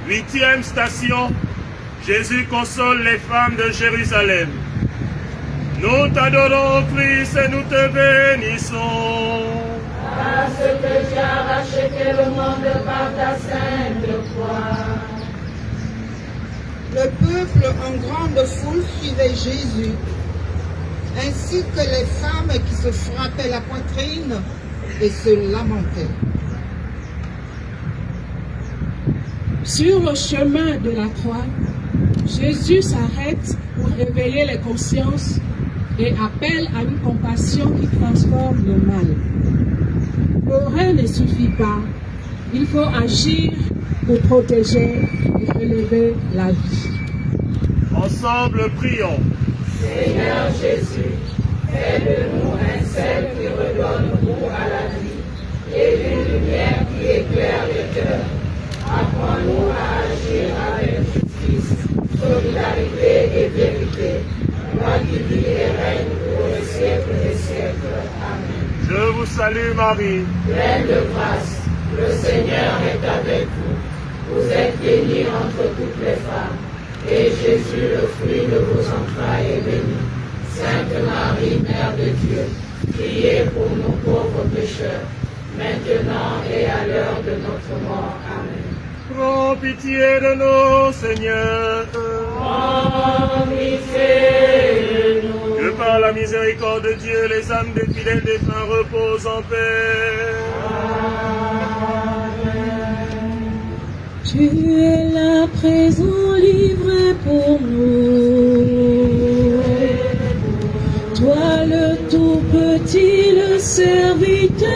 Huitième station, Jésus console les femmes de Jérusalem. Nous t'adorons, Christ, et nous te bénissons. Parce que tu as racheté le monde par ta sainte croix. Le peuple en grande foule suivait Jésus, ainsi que les femmes qui se frappaient la poitrine et se lamentaient. Sur le chemin de la croix, Jésus s'arrête pour réveiller les consciences et appelle à une compassion qui transforme le mal. Pleurer ne suffit pas, il faut agir pour protéger et relever la vie. Ensemble, prions. Seigneur Jésus, fais de nous un sel qui redonne goût à la vie et une lumière qui éclaire les cœurs. Apprends-nous à agir avec justice, solidarité et vérité. Toi qui vis et règnes pour les siècles des siècles. Amen. Je vous salue Marie, pleine de grâce, le Seigneur est avec vous. Vous êtes bénie entre toutes les femmes, et Jésus, le fruit de vos entrailles, est béni. Sainte Marie, Mère de Dieu, priez pour nous pauvres pécheurs, maintenant et à l'heure de notre mort. Amen. prends pitié de nous, Seigneur. Prends pitié de nous. Que par la miséricorde de Dieu, les âmes des fidèles défunts reposent en paix. Tu es là présent, livré pour nous. Toi le tout petit, le serviteur.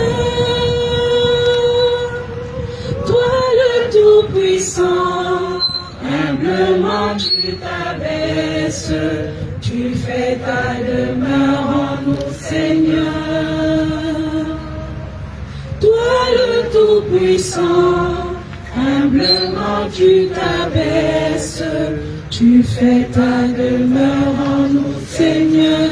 Toi le tout puissant, humblement tu t'abaisses. Tu fais ta demeure en nous, Seigneur. Toi le tout puissant, humblement tu t'abaisses, tu fais ta demeure en nous, Seigneur.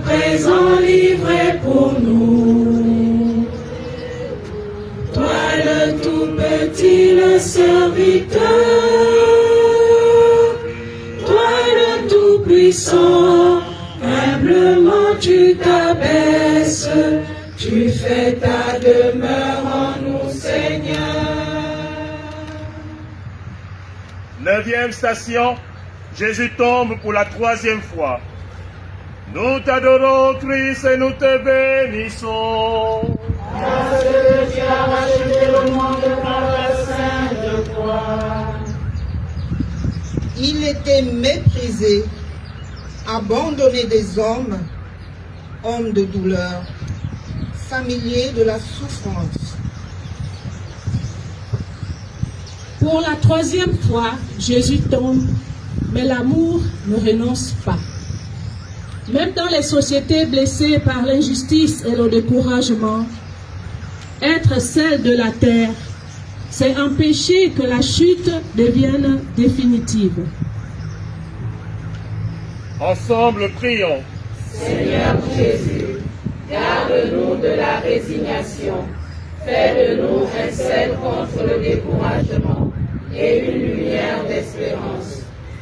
présent livré pour nous. Toi le tout petit, le serviteur, toi le tout puissant, humblement tu t'abaisses, tu fais ta demeure en nous, Seigneur. 9e station, Jésus tombe pour la 3e fois. Nous t'adorons, Christ, et nous te bénissons. Parce que tu as racheté le monde par la sainte croix. Il était méprisé, abandonné des hommes, homme de douleur, familier de la souffrance. Pour la 3e fois, Jésus tombe, mais l'amour ne renonce pas. Même dans les sociétés blessées par l'injustice et le découragement, être celle de la terre, c'est empêcher que la chute devienne définitive. Ensemble, prions. Seigneur Jésus, garde-nous de la résignation. Fais de nous un sel contre le découragement et une lumière d'espérance.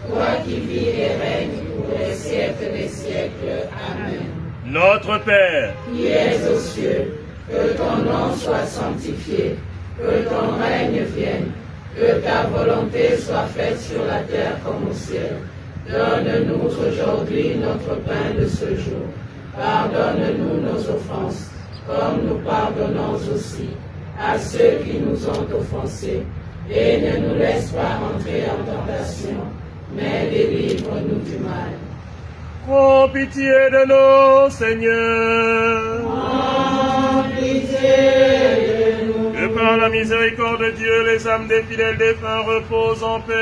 Toi qui vis et règnes pour les siècles des siècles. Amen. Notre Père, Qui es aux cieux, que ton nom soit sanctifié, que ton règne vienne, que ta volonté soit faite sur la terre comme au ciel. Donne-nous aujourd'hui notre pain de ce jour. Pardonne-nous nos offenses, comme nous pardonnons aussi à ceux qui nous ont offensés. Et ne nous laisse pas entrer en tentation, mais délivre-nous du mal. prends pitié de nous, Seigneur. En pitié de nous. Que par la miséricorde de Dieu, les âmes des fidèles défunts reposent en paix.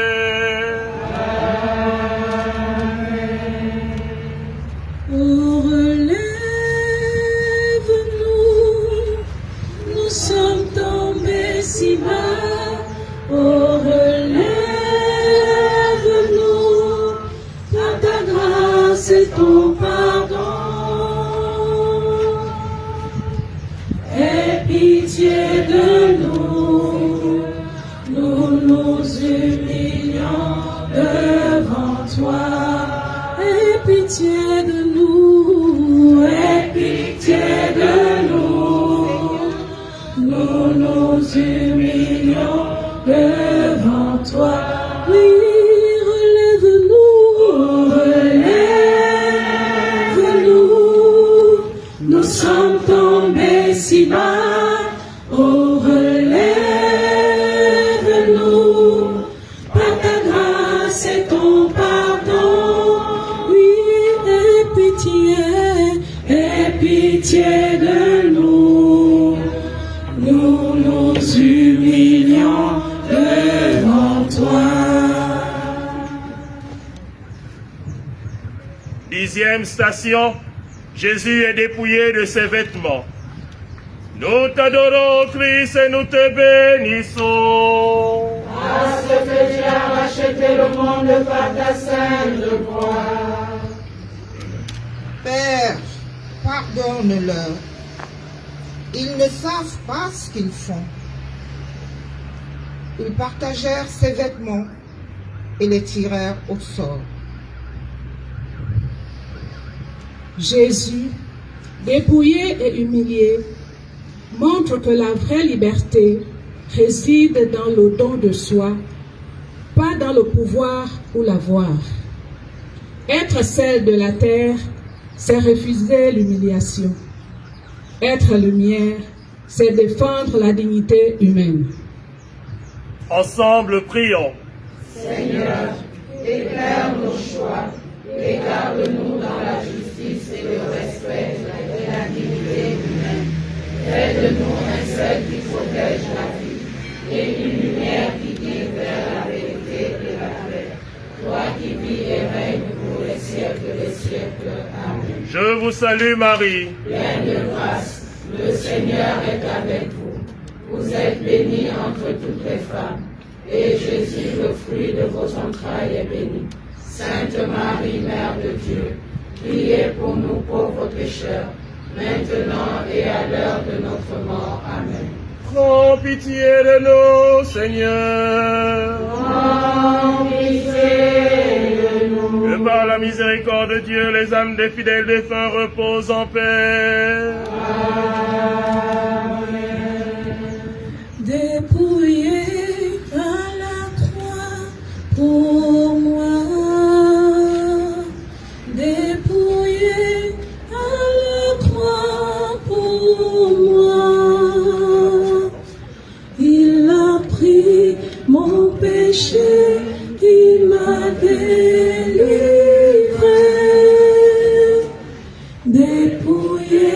Oh, relève-nous, nous sommes tombés si bas. Oh, relève-nous, par ta grâce et ton pardon. Aie pitié de nous, nous nous humilions devant toi. Aie pitié de nous, aie pitié de nous, nous nous humilions devant toi. Oui, relève-nous, nous sommes tombés si bas. Oh, relève-nous, par ta grâce et ton pardon. Oui, aie pitié de nous, nous nous humilions devant toi. 10e station, Jésus est dépouillé de ses vêtements. Nous t'adorons, Christ, et nous te bénissons. Parce que tu as racheté le monde par ta sainte croix. Père, pardonne-leur. Ils ne savent pas ce qu'ils font. Ils partagèrent ses vêtements et les tirèrent au sort. Jésus, dépouillé et humilié, montre que la vraie liberté réside dans le don de soi, pas dans le pouvoir ou l'avoir. Être celle de la terre, c'est refuser l'humiliation. Être lumière, c'est défendre la dignité humaine. Ensemble, prions. Seigneur, éclaire nos choix et garde-nous dans la justice et le respect et la dignité humaine. Fais de nous un sel qui protège la vie et une lumière qui guide vers la vérité et la paix. Toi qui vis et règnes pour les siècles des siècles. Amen. Je vous salue, Marie. Pleine de grâce, le Seigneur est avec vous. Vous êtes bénie entre toutes les femmes, et Jésus, le fruit de vos entrailles, est béni. Sainte Marie, Mère de Dieu, Priez pour nous pauvres pécheurs, maintenant et à l'heure de notre mort. Amen. Prends pitié de nous, Seigneur. Prends pitié de nous. Que par la miséricorde de Dieu, les âmes des fidèles défunts reposent en paix. Dépouillé à la croix pour moi, dépouillé à la croix pour moi, il a pris mon péché, il m'a délivré, dépouillé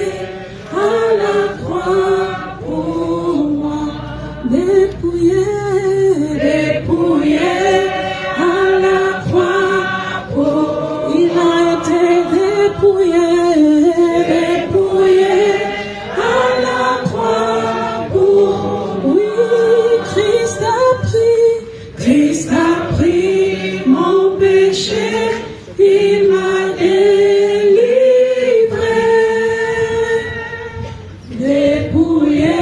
à la croix pour moi. Dépouillé, dépouillé à la croix pour, il a été dépouillé, dépouillé à la croix pour, oui, Christ a pris mon péché, il m'a délivré, dépouillé.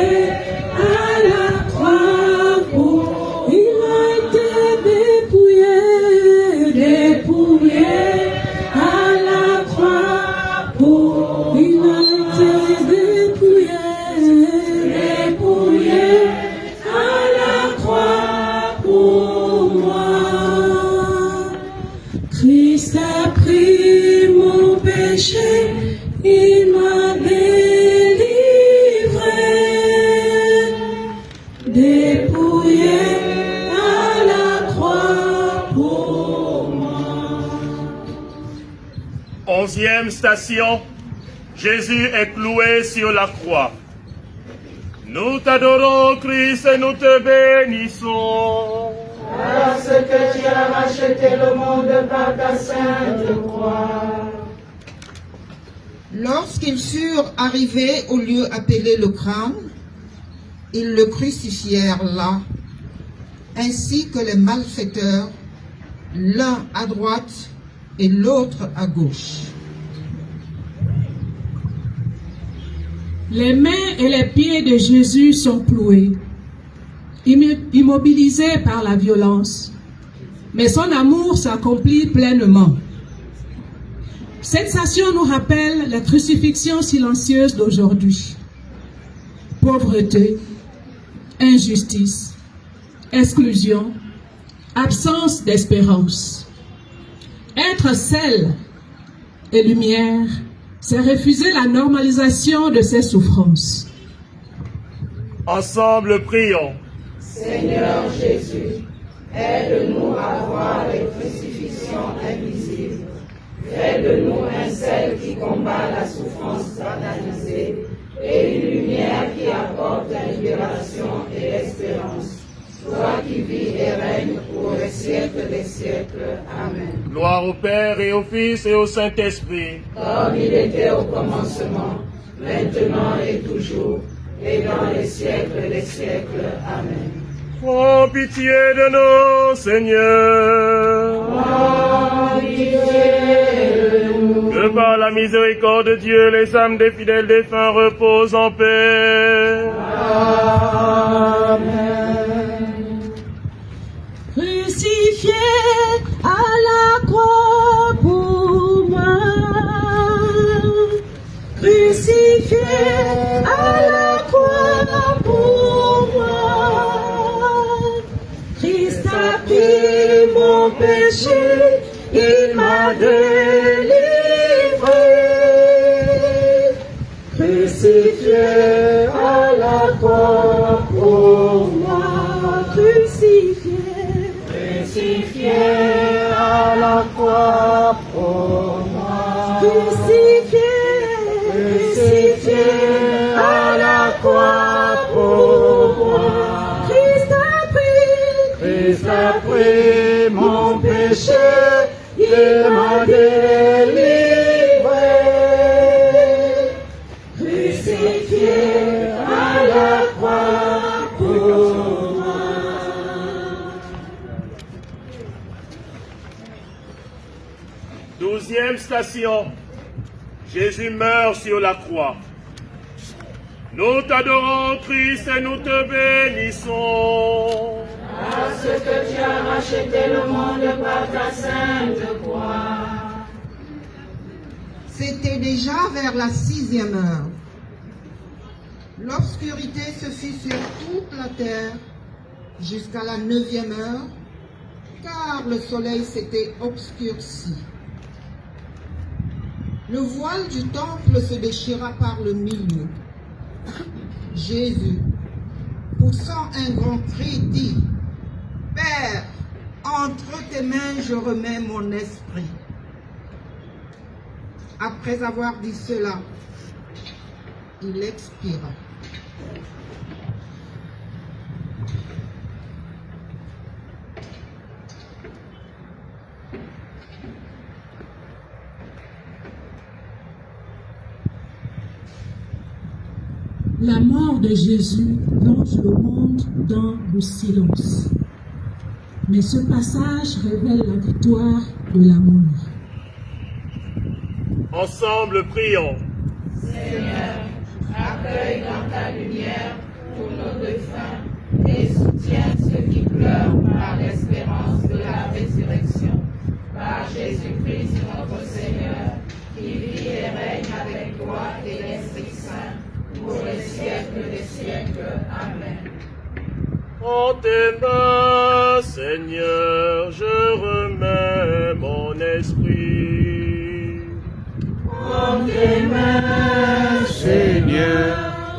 Christ a pris mon péché, il m'a délivré, dépouillé à la croix pour moi. 11e station, Jésus est cloué sur la croix. Nous t'adorons, Christ, et nous te bénissons. Parce que tu as racheté le monde par ta sainte croix. Lorsqu'ils furent arrivés au lieu appelé le crâne, ils le crucifièrent là, ainsi que les malfaiteurs, l'un à droite et l'autre à gauche. Les mains et les pieds de Jésus sont cloués, immobilisés par la violence, mais son amour s'accomplit pleinement. Cette station nous rappelle la crucifixion silencieuse d'aujourd'hui. Pauvreté, injustice, exclusion, absence d'espérance. Être sel et lumière, c'est refuser la normalisation de ces souffrances. Ensemble, prions. Seigneur Jésus, aide-nous à voir les crucifixions invisibles. Fais de nous un sel qui combat la souffrance banalisée et une lumière qui apporte l'inspiration et l'espérance. Toi qui vis et règnes pour les siècles des siècles. Amen. Gloire au Père et au Fils et au Saint-Esprit. Comme il était au commencement, maintenant et toujours, et dans les siècles des siècles. Amen. Prends pitié de nous, Seigneur. Prends pitié de nous. Que par la miséricorde de Dieu, les âmes des fidèles défunts reposent en paix. Amen. Crucifié à la croix pour moi, crucifié à la croix pour moi, Christ a pris mon péché, il m'a délivré, crucifié à la croix pour moi, crucifié. Crucifié à la croix pour moi. Crucifié, crucifié à la croix pour moi. Christ a pris mon péché, il m'a délivré. Crucifié à la croix pour moi. 12e station, Jésus meurt sur la croix. Nous t'adorons, Christ, et nous te bénissons. Parce que tu as racheté le monde par ta sainte croix. C'était déjà vers la 6e heure. L'obscurité se fit sur toute la terre jusqu'à la 9e heure, car le soleil s'était obscurci. Le voile du temple se déchira par le milieu. Jésus, poussant un grand cri, dit, « Père, entre tes mains je remets mon esprit. » Après avoir dit cela, il expira. La mort de Jésus plonge le monde dans le silence. Mais ce passage révèle la victoire de la mort. Ensemble, prions. Seigneur, accueille dans ta lumière tous nos défunts et soutiens ceux qui pleurent par l'espérance de la résurrection. Par Jésus-Christ notre Seigneur, qui vit et règne avec toi et l'Esprit Saint, pour les siècles des siècles. Amen. En tes mains, Seigneur, je remets mon esprit. En tes mains, Seigneur,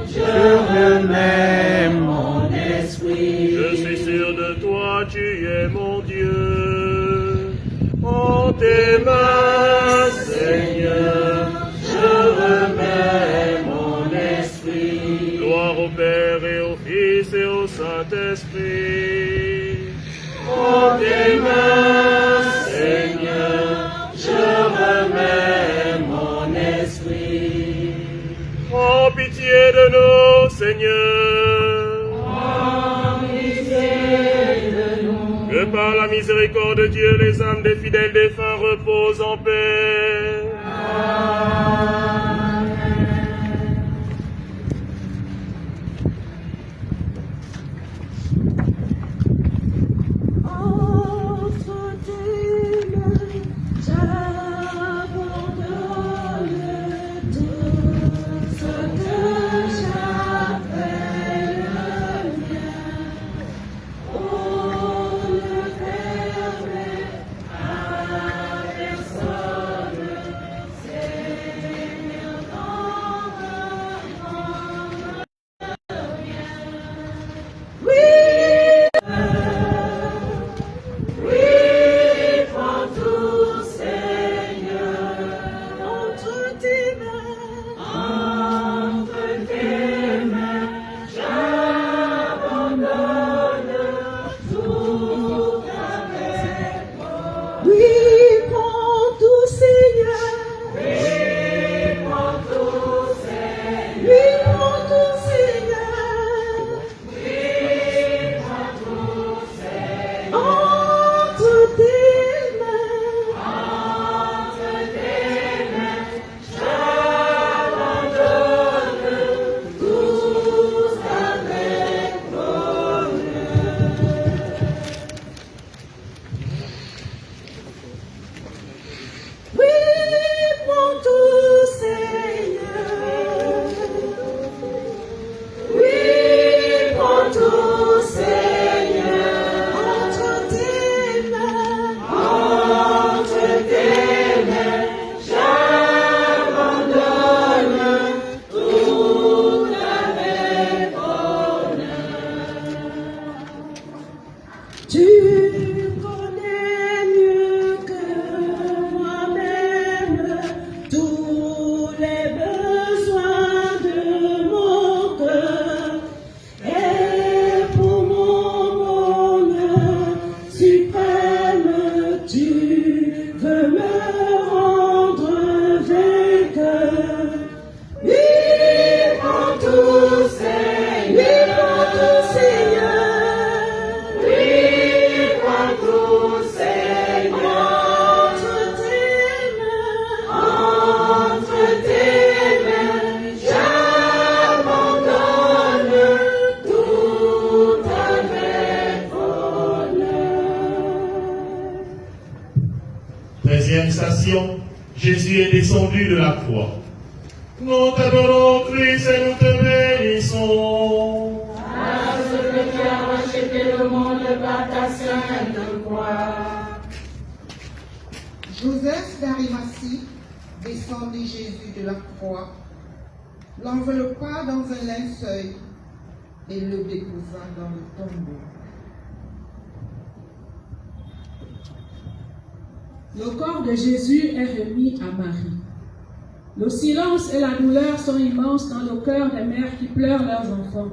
je remets mon esprit. Je suis sûr de toi, tu es mon Dieu. En tes mains, Seigneur, je remets mon esprit. Gloire au Père et au Fils et au Saint-Esprit. En tes mains, Seigneur, je remets mon esprit. Oh, pitié de nous, Seigneur. en pitié de nous. Que par la miséricorde de Dieu, les âmes des fidèles défunts reposent en paix. Entre tes mains, j'abandonne tout ce que j'appelle mien. Oh, ne permets à personne Passion, Jésus est descendu de la croix. Nous t'adorons, Christ, et nous te bénissons. Parce que tu as racheté le monde par ta sainte croix. Joseph d'Arimathie descendit Jésus de la croix, l'enveloppa dans un linceul et le déposa dans le tombeau. Le corps de Jésus est remis à Marie. Le silence et la douleur sont immenses dans le cœur des mères qui pleurent leurs enfants.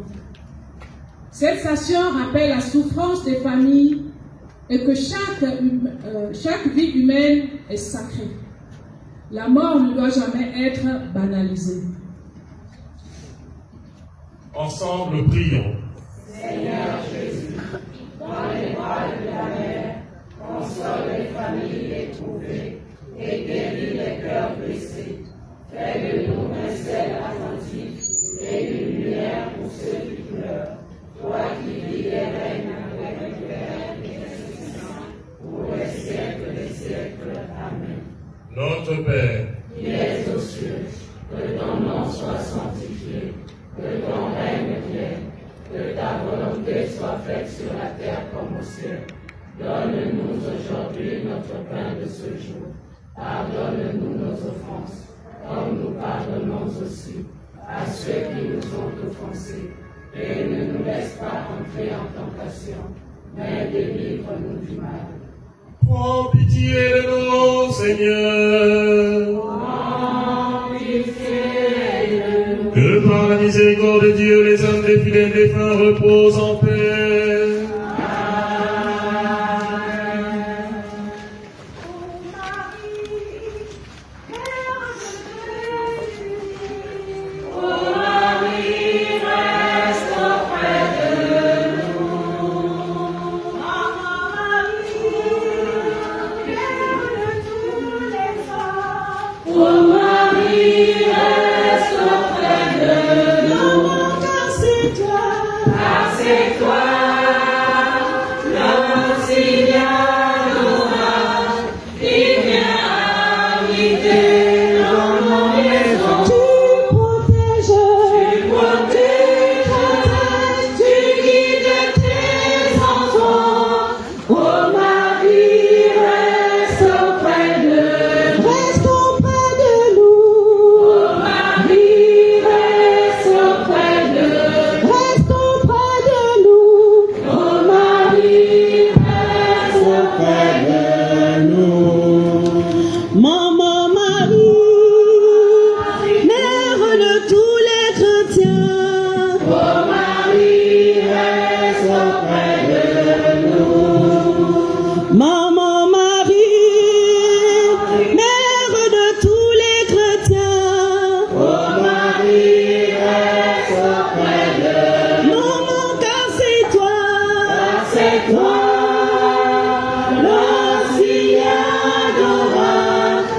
Cette station rappelle la souffrance des familles et que chaque vie humaine est sacrée. La mort ne doit jamais être banalisée. Ensemble, prions. Seigneur Jésus, dans les bras de la mère, console les familles éprouvées et guéris les cœurs blessés. Fais de nous un sel attentif et une lumière pour ceux qui pleurent. Toi qui vis et règnes avec le Père et le Saint, pour les siècles des siècles. Amen. Notre Père, Qui es aux cieux, que ton nom soit sanctifié, que ton règne vienne, que ta volonté soit faite sur la terre comme au ciel. Donne-nous aujourd'hui notre pain de ce jour. Pardonne-nous nos offenses, comme nous pardonnons aussi à ceux qui nous ont offensés. Et ne nous laisse pas entrer en tentation, mais délivre-nous du mal. prends pitié de nous, Seigneur. Que par la miséricorde de Dieu, les âmes des fidèles défunts reposent en paix.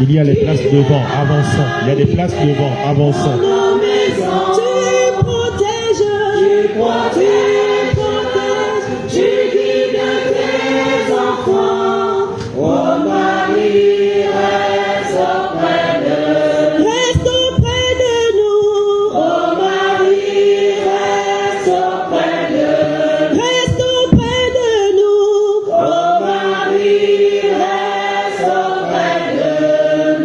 Il y a les places devant, avançons. Il y a des places devant, avançons. Tu protèges, tu guides tes enfants. Oh Marie, reste auprès de nous. Oh Marie, reste auprès de nous. Oh Marie, reste auprès de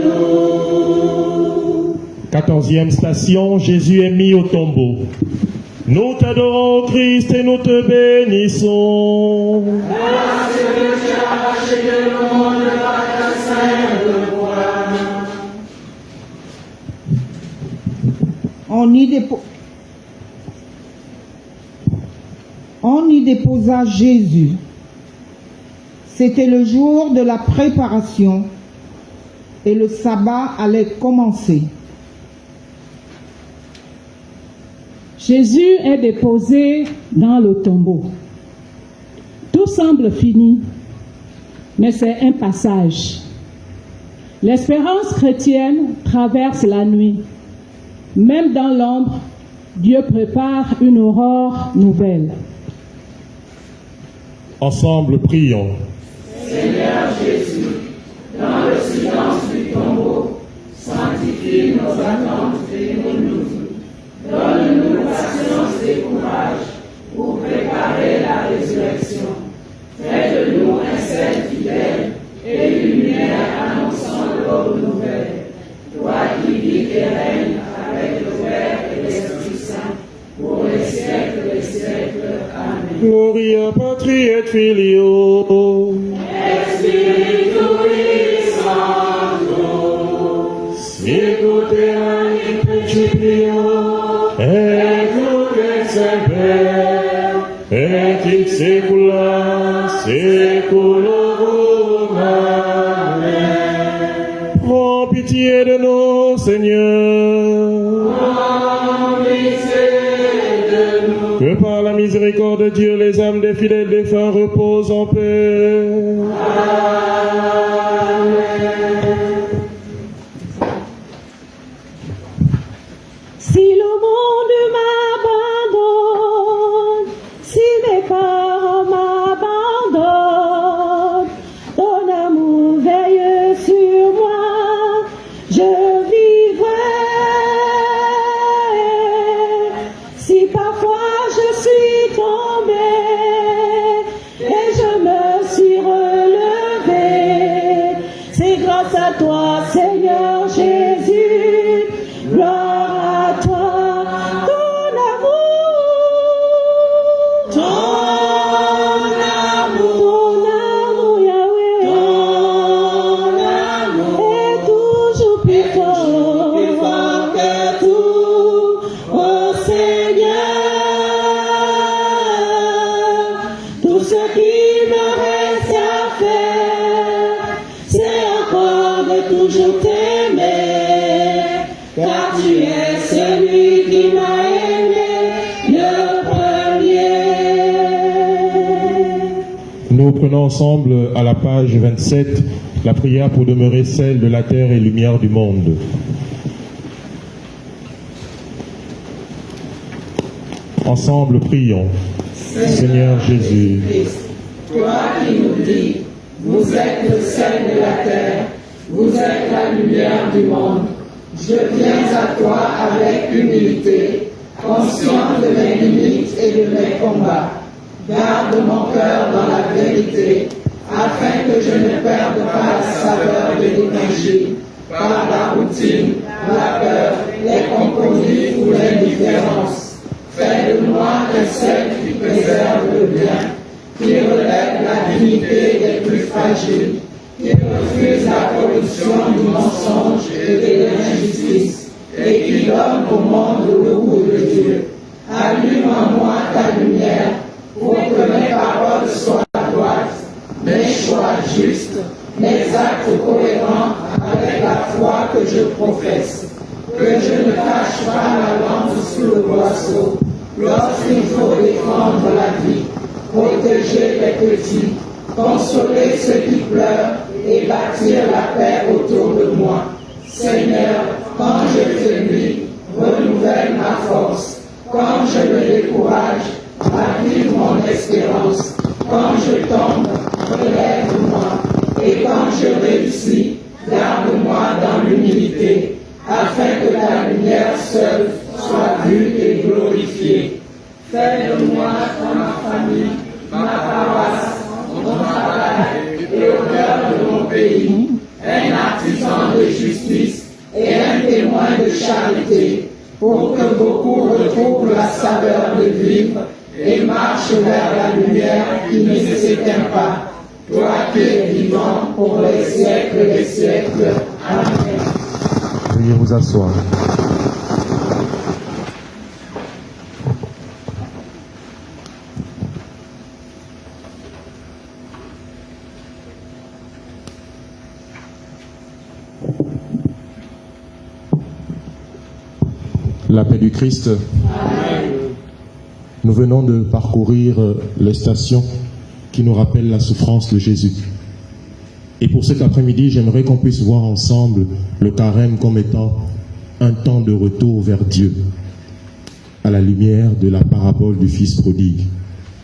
nous. 14e station, Jésus est mis au tombeau. Nous t'adorons, Christ, et nous te bénissons. Parce que tu as racheté le monde par ta sainte croix. On y déposa Jésus. C'était le jour de la préparation et le sabbat allait commencer. Jésus est déposé dans le tombeau. Tout semble fini, mais c'est un passage. L'espérance chrétienne traverse la nuit. Même dans l'ombre, Dieu prépare une aurore nouvelle. Ensemble, prions. Seigneur Jésus, dans le silence du Fortifie nos attentes et nous. Donne-nous patience et courage pour préparer la résurrection. Fais de nous un sel fidèle et lumière annonçant l'aube nouvelle. Toi qui vis et règnes avec le Père et l'Esprit Saint, pour les siècles des siècles. Amen. Gloria Patri et Filio. Et Spiritui Sancto. Sicut in principio, et nunc et semper, et in saecula saeculorum. Amen. Prends pitié de nous, Seigneur. Prends pitié de nous. Que par la miséricorde de Dieu, les âmes des fidèles défunts reposent en paix. Si le monde m'abandonne, si mes parents m'abandonnent, ton amour veille sur moi, je vivrai. Si parfois je suis tombée et je me suis relevée, c'est grâce à toi, Seigneur Jésus. Gloire à toi, ton amour, Yahweh, ton amour est toujours plus fort que tout, oh Seigneur. Tout ce qu'il me reste à faire, c'est encore de toujours t'aimer. Car tu es celui qui m'a aimé le premier. Nous prenons ensemble à la page 27 la prière pour demeurer celle de la terre et lumière du monde. Ensemble, prions. Seigneur Jésus, Toi qui nous dis, vous êtes le sel de la terre, vous êtes la lumière du monde. Je viens à toi avec humilité, conscient de mes limites et de mes combats. Garde mon cœur dans la vérité, afin que je ne perde pas la saveur de l'évangile par la routine, la peur, les compromis ou l'indifférence. Fais de moi un sel qui préserve le bien, qui relève la dignité des plus fragiles, qui refuse la corruption du mensonge et de l'injustice, et qui donne au monde le goût de Dieu. Allume en moi ta lumière, pour que mes paroles soient droites, mes choix justes, mes actes cohérents avec la foi que je professe. Que je ne cache pas la lampe sous le boisseau, lorsqu'il faut défendre la vie, protéger les petits, consoler ceux qui pleurent et bâtir la paix autour de moi. Seigneur, quand je faiblis, renouvelle ma force. Quand je me décourage, ravive mon espérance. Quand je tombe, relève-moi. Et quand je réussis, garde-moi dans l'humilité, afin que ta lumière seule soit vue et glorifiée. Fais de moi, dans ma famille, ma paroisse, mon travail et au cœur de mon pays, un artisan de justice et un témoin de charité, pour que beaucoup retrouvent la saveur de vivre et marchent vers la lumière qui ne s'éteint pas. Toi qui es vivant pour les siècles des siècles. Amen. veuillez vous asseoir. La paix du Christ. Amen. Nous venons de parcourir les stations qui nous rappellent la souffrance de Jésus. Et pour cet après-midi, j'aimerais qu'on puisse voir ensemble le carême comme étant un temps de retour vers Dieu, à la lumière de la parabole du Fils prodigue.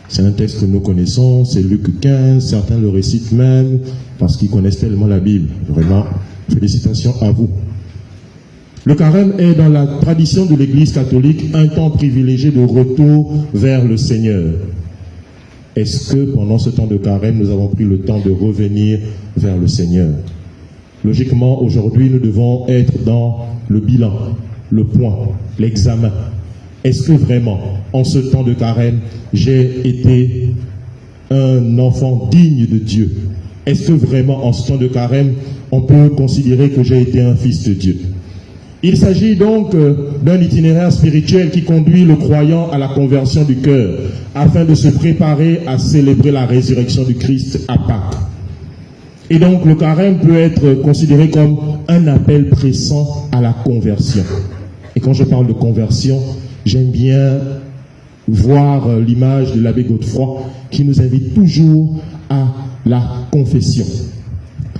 C'est un texte que nous connaissons, c'est Luc 15, certains le récitent même parce qu'ils connaissent tellement la Bible. Vraiment, félicitations à vous. Le carême est dans la tradition de l'Église catholique un temps privilégié de retour vers le Seigneur. Est-ce que pendant ce temps de carême, nous avons pris le temps de revenir vers le Seigneur? Logiquement, aujourd'hui, nous devons être dans le bilan, le point, l'examen. Est-ce que vraiment, en ce temps de carême, j'ai été un enfant digne de Dieu? Est-ce que vraiment, en ce temps de carême, on peut considérer que j'ai été un fils de Dieu? Il s'agit donc d'un itinéraire spirituel qui conduit le croyant à la conversion du cœur, afin de se préparer à célébrer la résurrection du Christ à Pâques. Et donc le carême peut être considéré comme un appel pressant à la conversion. Et quand je parle de conversion, j'aime bien voir l'image de l'abbé Godefroy qui nous invite toujours à la confession.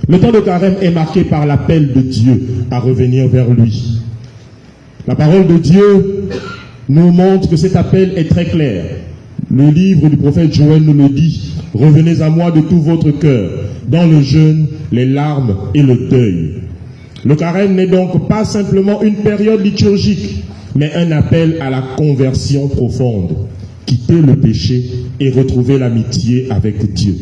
Le temps de carême est marqué par l'appel de Dieu à revenir vers lui. La parole de Dieu nous montre que cet appel est très clair. Le livre du prophète Joël nous le dit. Revenez à moi de tout votre cœur, dans le jeûne, les larmes et le deuil. Le carême n'est donc pas simplement une période liturgique, mais un appel à la conversion profonde. Quitter le péché et retrouver l'amitié avec Dieu.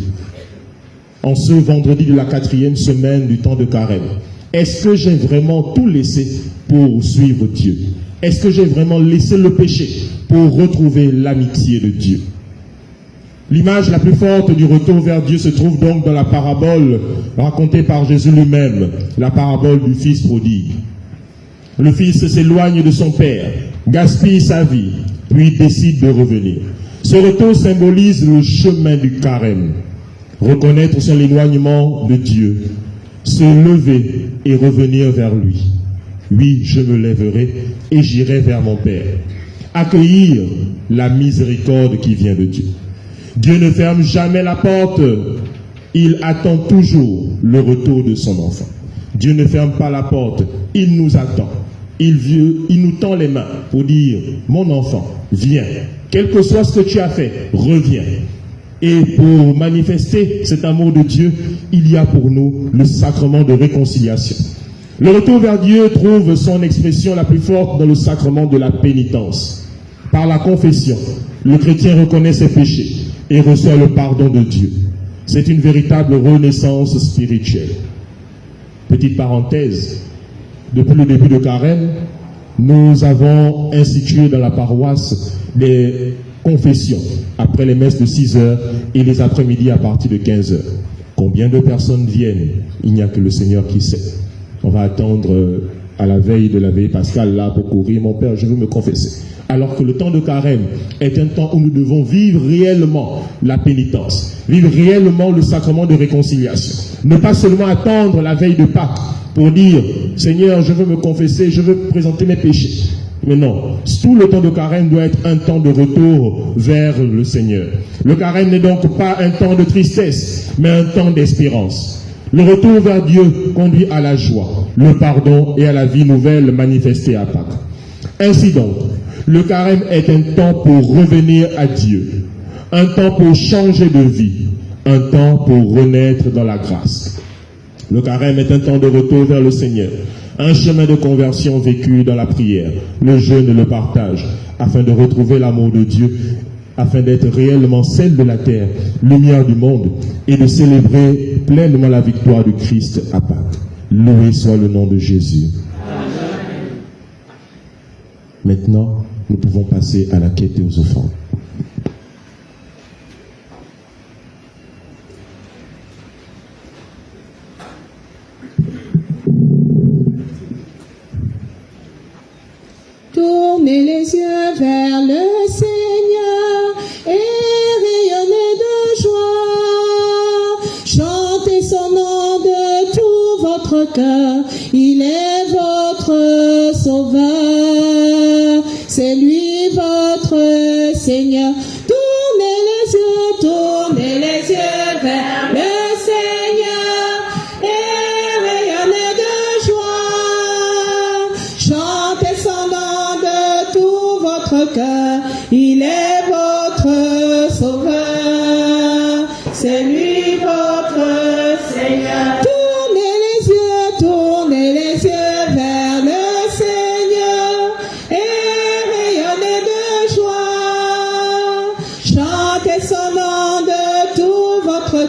En ce vendredi de la 4e semaine du temps de carême, est-ce que j'ai vraiment tout laissé pour suivre Dieu? Est-ce que j'ai vraiment laissé le péché pour retrouver l'amitié de Dieu? L'image la plus forte du retour vers Dieu se trouve donc dans la parabole racontée par Jésus lui-même, la parabole du fils prodigue. Le fils s'éloigne de son père, gaspille sa vie, puis décide de revenir. Ce retour symbolise le chemin du carême. Reconnaître son éloignement de Dieu, se lever et revenir vers lui. Oui, je me lèverai et j'irai vers mon Père. Accueillir la miséricorde qui vient de Dieu. Dieu ne ferme jamais la porte, il attend toujours le retour de son enfant. Dieu ne ferme pas la porte, il nous attend. Il nous tend les mains pour dire, mon enfant, viens. Quel que soit ce que tu as fait, reviens. Et pour manifester cet amour de Dieu, il y a pour nous le sacrement de réconciliation. Le retour vers Dieu trouve son expression la plus forte dans le sacrement de la pénitence. Par la confession, le chrétien reconnaît ses péchés et reçoit le pardon de Dieu. C'est une véritable renaissance spirituelle. Petite parenthèse, depuis le début de carême, nous avons institué dans la paroisse des confessions après les messes de 6 heures et les après-midi à partir de 15 heures. Combien de personnes viennent? Il n'y a que le Seigneur qui sait. On va attendre à la veille de la veille pascale là pour courir, mon Père, je veux me confesser. Alors que le temps de carême est un temps où nous devons vivre réellement la pénitence, vivre réellement le sacrement de réconciliation. Ne pas seulement attendre la veille de Pâques pour dire, Seigneur, je veux me confesser, je veux présenter mes péchés. Mais non, tout le temps de carême doit être un temps de retour vers le Seigneur. Le carême n'est donc pas un temps de tristesse, mais un temps d'espérance. Le retour vers Dieu conduit à la joie, le pardon et à la vie nouvelle manifestée à Pâques. Ainsi donc, le carême est un temps pour revenir à Dieu, un temps pour changer de vie, un temps pour renaître dans la grâce. Le carême est un temps de retour vers le Seigneur, un chemin de conversion vécu dans la prière, le jeûne et le partage, afin de retrouver l'amour de Dieu, afin d'être réellement sel de la terre, lumière du monde, et de célébrer pleinement la victoire du Christ à Pâques. Loué soit le nom de Jésus. Amen. Maintenant, nous pouvons passer à la quête et aux offrandes. Tournez les yeux vers le Seigneur et rayonnez de joie. Chantez son nom de tout votre cœur. Il est votre sauveur. C'est lui votre Seigneur. Tournez les yeux vers le Seigneur et rayonnez de joie. Chantez son nom de tout votre cœur. Il est votre sauveur. C'est lui votre Seigneur. Tournez les yeux vers le Seigneur.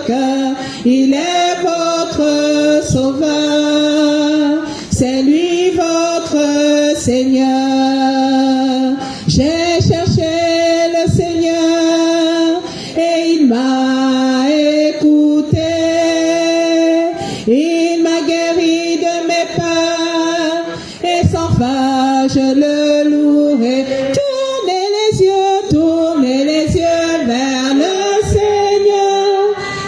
cœur, il est votre sauveur, c'est lui votre Seigneur. J'ai cherché le Seigneur et il m'a écouté, il m'a guéri de mes peurs et sans fin je le louerai. Tournez les yeux vers le Seigneur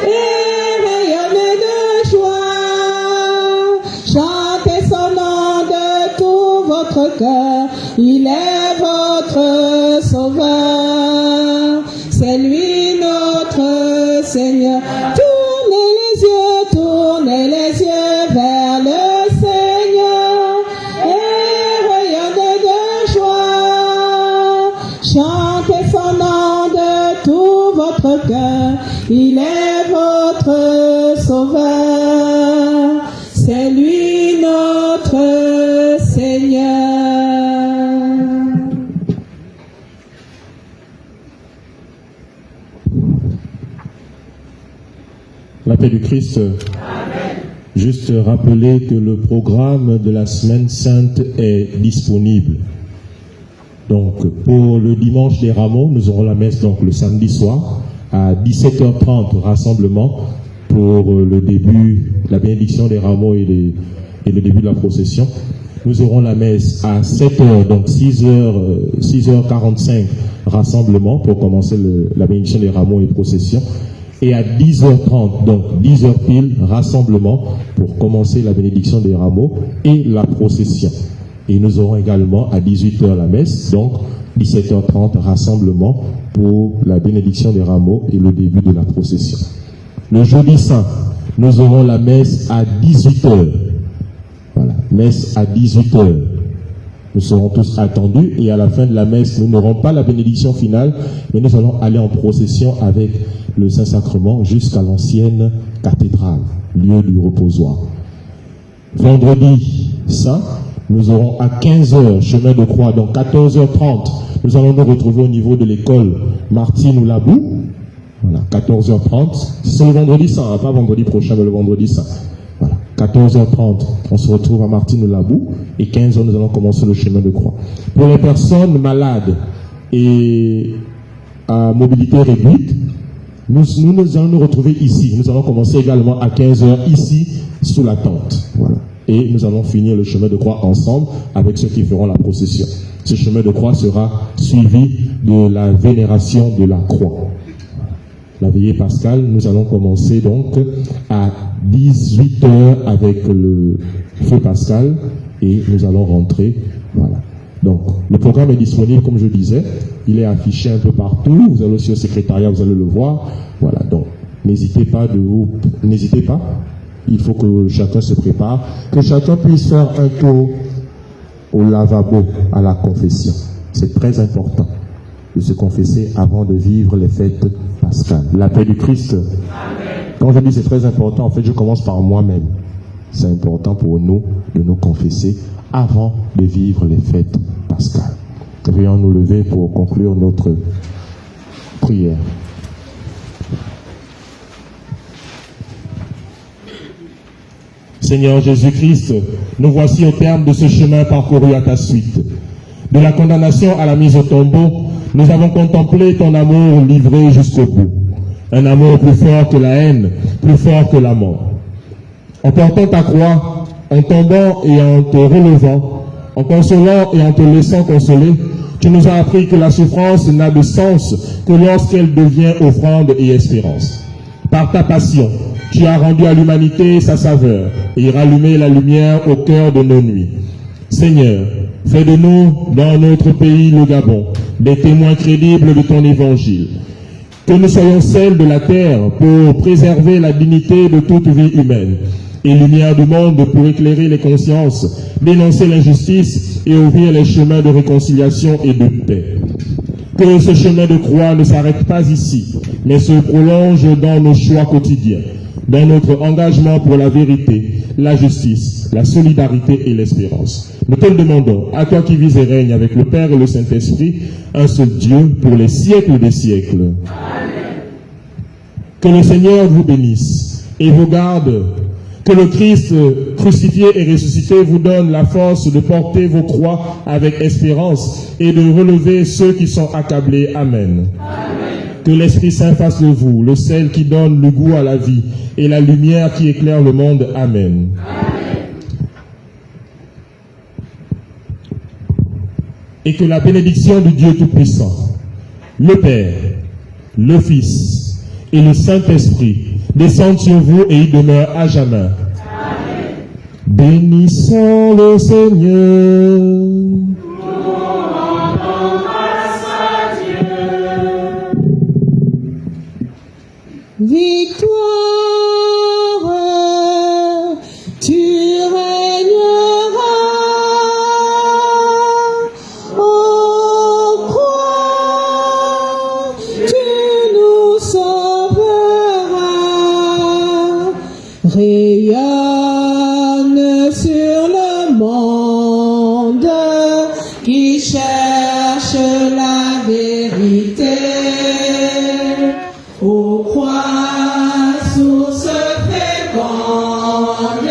et rayonnez de joie. Chantez son nom de tout votre cœur, il est votre sauveur, c'est lui notre Seigneur. Tournez les yeux vers le Seigneur et rayonnez de joie. Chantez son nom de tout votre cœur, il est votre sauveur, c'est lui notre Seigneur. La paix du Christ. Amen. Juste rappeler que le programme de la semaine sainte est disponible. Donc, pour le dimanche des rameaux, nous aurons la messe donc le samedi soir à 17h30, rassemblement pour le début, la bénédiction des rameaux et le début de la procession. Nous aurons la messe à 7h, donc 6h45, rassemblement pour commencer la bénédiction des rameaux et procession. Et à 10h30, donc 10h pile, rassemblement pour commencer la bénédiction des rameaux et la procession. Et nous aurons également à 18h la messe, donc 17h30, rassemblement pour la bénédiction des rameaux et le début de la procession. Le jeudi saint, nous aurons la messe à 18h. Voilà, messe à 18h. Nous serons tous attendus et à la fin de la messe, nous n'aurons pas la bénédiction finale, mais nous allons aller en procession avec le Saint-Sacrement jusqu'à l'ancienne cathédrale, lieu du reposoir. Vendredi saint, nous aurons à 15h, chemin de croix, donc 14h30, nous allons nous retrouver au niveau de l'école Martine ou Labou. Voilà, 14h30, c'est le vendredi saint, pas vendredi prochain, mais le vendredi saint. Voilà, 14h30, on se retrouve à Martine ou Labou, et 15h, nous allons commencer le chemin de croix. Pour les personnes malades et à mobilité réduite, nous allons nous retrouver ici. Nous allons commencer également à 15h ici, sous la tente. Voilà. Et nous allons finir le chemin de croix ensemble avec ceux qui feront la procession. Ce chemin de croix sera suivi de la vénération de la croix. La veillée pascale, nous allons commencer donc à 18h avec le feu pascal et nous allons rentrer. Voilà. Donc, le programme est disponible, comme je disais. Il est affiché un peu partout. Vous allez aussi au secrétariat, vous allez le voir. Voilà. Donc, n'hésitez pas. Il faut que chacun se prépare. Que chacun puisse faire un tour au lavabo, à la confession. C'est très important de se confesser avant de vivre les fêtes pascales. La paix du Christ. Amen. Quand je dis c'est très important, en fait, je commence par moi-même. C'est important pour nous de nous confesser avant de vivre les fêtes pascales. Veuillons nous lever pour conclure notre prière. Seigneur Jésus-Christ, nous voici au terme de ce chemin parcouru à ta suite. De la condamnation à la mise au tombeau, nous avons contemplé ton amour livré jusqu'au bout. Un amour plus fort que la haine, plus fort que la mort. En portant ta croix, en tombant et en te relevant, en consolant et en te laissant consoler, tu nous as appris que la souffrance n'a de sens que lorsqu'elle devient offrande et espérance. Par ta passion, tu as rendu à l'humanité sa saveur et rallumé la lumière au cœur de nos nuits. Seigneur, fais de nous, dans notre pays, le Gabon, des témoins crédibles de ton évangile. Que nous soyons celles de la terre pour préserver la dignité de toute vie humaine et lumière du monde pour éclairer les consciences, dénoncer l'injustice et ouvrir les chemins de réconciliation et de paix. Que ce chemin de croix ne s'arrête pas ici, mais se prolonge dans nos choix quotidiens, dans notre engagement pour la vérité, la justice, la solidarité et l'espérance. Nous te le demandons, à toi qui vis et règnes avec le Père et le Saint-Esprit, un seul Dieu pour les siècles des siècles. Amen. Que le Seigneur vous bénisse et vous garde. Que le Christ crucifié et ressuscité vous donne la force de porter vos croix avec espérance et de relever ceux qui sont accablés. Amen. Amen. Que l'Esprit Saint fasse de vous le sel qui donne le goût à la vie et la lumière qui éclaire le monde. Amen. Amen. Et que la bénédiction de Dieu Tout-Puissant, le Père, le Fils et le Saint-Esprit descendent sur vous et y demeurent à jamais. Amen. Bénissons le Seigneur. Nous rendons grâce à Dieu. Victoire, tu régneras. En croix, tu nous sauveras. Rayonne sur le monde qui cherche la vérité. Ô croix, source féconde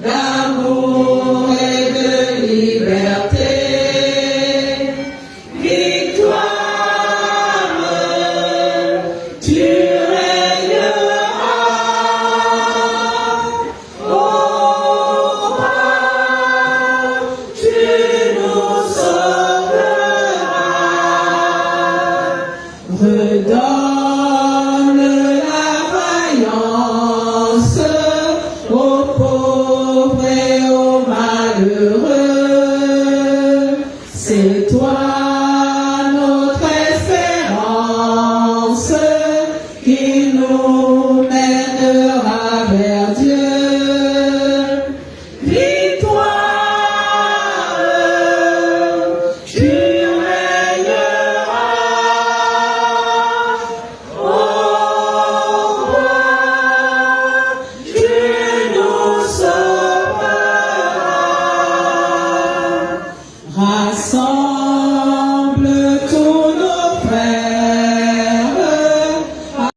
d'amour et de liberté. Victoire, tu régneras. Ô croix, tu nous sauveras.